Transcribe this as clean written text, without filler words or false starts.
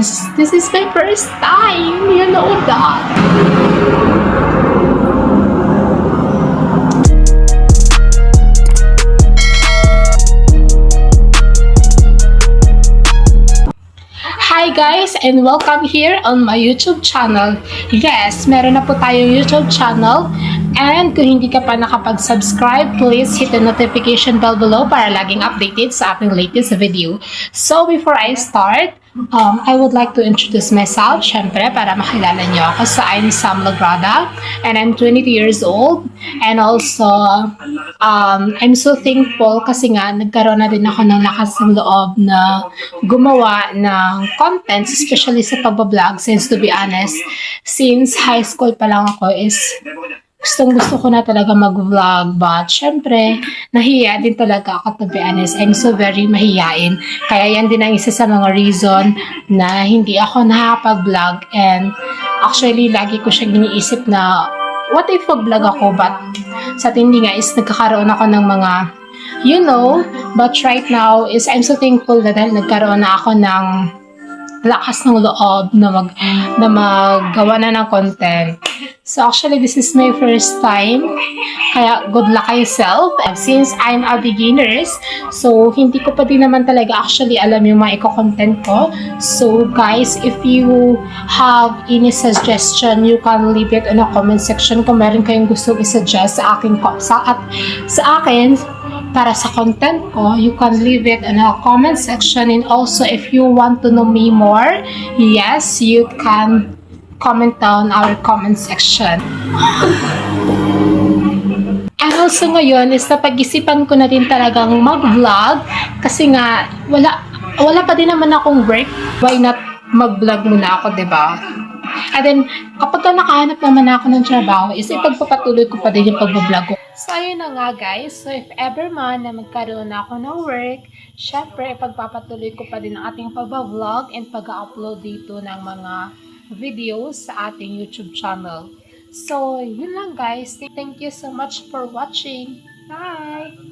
since this is my first time. You know that. Hi guys and welcome here on my YouTube channel. Yes, meron na po tayong YouTube channel and kung hindi ka pa nakapag-subscribe, please hit the notification bell below para laging updated sa ating latest video. So before I start, I would like to introduce myself, syempre, para makilala niyo ako. So I'm Sam Lagrada and I'm 22 years old and also I'm so thankful kasi nga nagkaroon na din ako ng lakas ng loob na gumawa ng contents, especially sa pagbablog, since to be honest, since high school pa lang ako is gusto ko na talaga mag-vlog, but syempre, nahiya din talaga ako, to be honest. I'm so very mahiyain. Kaya yan din ang isa sa mga reason na hindi ako nakapag-vlog, and actually, lagi ko siyang iniisip na what if mag-vlog ako, but sa tindi nga is nagkakaroon ako ng mga but right now is I'm so thankful na dahil nagkaroon na ako ng lakas ng loob na maggawa na ng content. So actually, this is my first time. Kaya good luck yourself. Since I'm a beginner, so hindi ko pa din naman talaga actually alam yung mga content ko. So guys, if you have any suggestion, you can leave it in a comment section. Kung meron kayong gusto i-suggest sa akin para sa content ko, you can leave it in a comment section. And also, if you want to know me more, yes, you can comment down our comment section. And also ngayon is napag-isipan ko na din talagang mag-vlog kasi nga wala pa din naman akong work. Why not mag-vlog muna ako, 'di ba? And then kapag nakahanap naman ako ng trabaho is ipagpapatuloy ko pa din yung pag-vlog ko. So ayun na nga guys, so if ever man na magkaroon na ako ng work, syempre ipagpapatuloy ko pa din ang ating pag-vlog and pag-upload dito ng mga videos sa ating YouTube channel. So, yun lang guys. Thank you so much for watching. Bye!